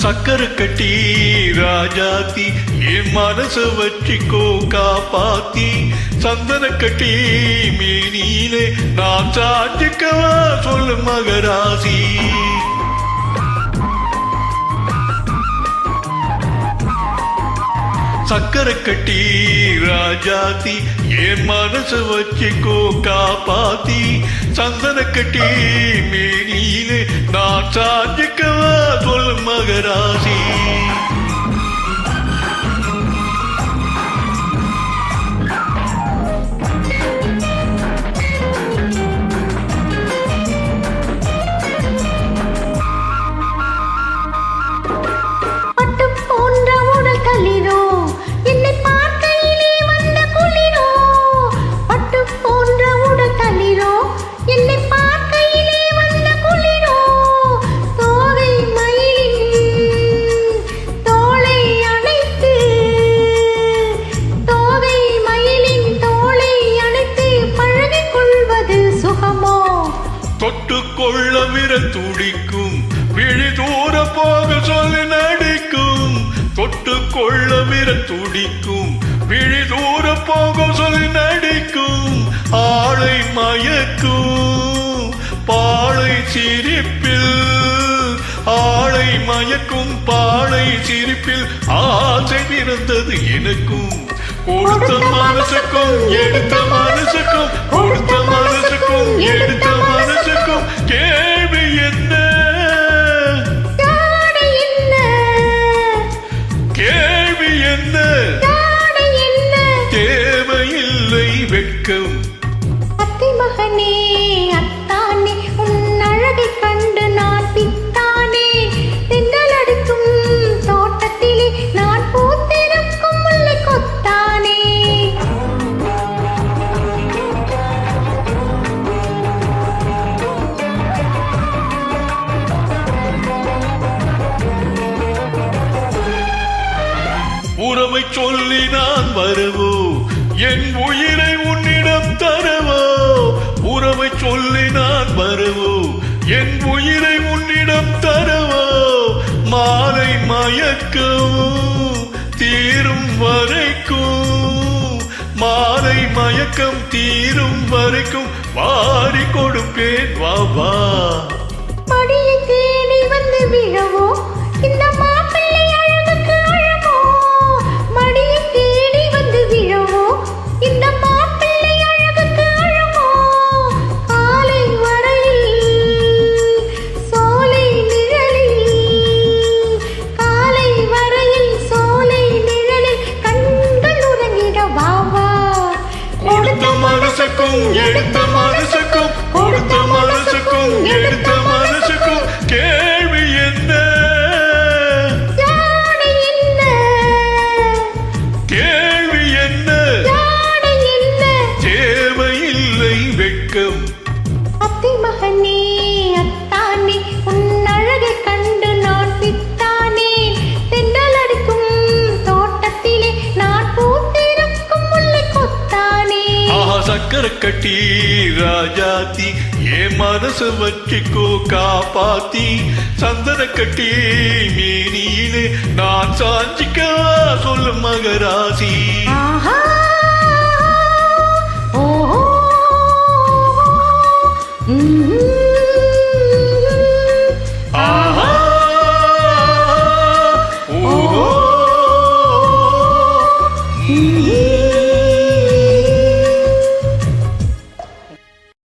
சக்கரை கட்டி ராஜாத்தி என் மனச வச்சிக்கோ காப்பாத்தி சந்தன கட்டி மேனியிலே நான் சாஞ்சிக்கவா சொல்லு மகராசி சக்கரை கட்டி ராஜாத்தி என் மனச வச்சிக்கோ காப்பாத்தி சந்தன கட்டி மேனியிலே நான் சாஞ்சிக்கவா சொல்லு மகராசி தொட்டுக்கொள்ள விரல் துடிக்கும் விழி தூர போக சொல்லி நடிக்கும் தொட்டுக்கொள்ள விரல் துடிக்கும் விழி தூர போக சொல்லி நடிக்கும் ஆளை மயக்கும் பாளை சிரிப்பில் ஆளை மயக்கும் பாளை சிரிப்பில் ஆசை பிறந்தது எனக்கும் கொடுத்த மனசுக்கும் எடுத்த மனசுக்கும் கொடுத்த மனசுக்கும் எடுத்த மனசுக்கும் கேள்வி என்ன கேள்வி என்ன தேவையில்லை வெட்கம் அத்தை மகனே அத்தானே உன் அழகை கண்டு நான் பித்தானே தென்றல் அடிக்கும் தோட்டத்திலே நான் பூத்திருக்கும் முல்லை கொத்தானே உறவை சொல்லி நான் வரவோ என் உயிரை உன்னிடம் தரவோ உறவை சொல்லி நான் வரவோ என் உயிரை உன்னிடம் தரவோ மாலை மயக்கம் தீரும் வரைக்கும் மாலை மயக்கம் தீரும் வரைக்கும் வாரி கொடுப்பேன் வா வா படியை தேடி வந்து விழவோ இந்த மாப்பிள்ளை அழகுக்கு அழகோ மடியை தேடி வந்து விழவோ இந்த மாப்பிள்ளை அழகுக்கு அழகோ காலை வரையில் சோலை நிழலில் காலை வரையில் சோலை நிழலில் கண்கள் உறங்கிட வா வா கொடுத்த மனசுக்கும் எடுத்த மனசுக்கும் கொடுத்த மனசுக்கும் எடுத்த மனசுக்கும் கேள்வி என்ன கேள்வி என்ன தேவையில்லை வெட்கம் அத்தை மகனே அத்தானே உன் அழகை கண்டு நான் பித்தானே தென்றல் அடிக்கும் தோட்டத்திலே நான் பூத்திருக்கும் முல்லை கொத்தானே ஆஹா சக்கரை கட்டி ராஜாத்தி என் மனச வச்சிக்கோ காப்பாத்தி சந்தன கட்டி மேனியிலே நான் சாஞ்சிக்கவா சொல்லு மகராசி ஆஹா ஓஹோ ஆஹா ஓஹோ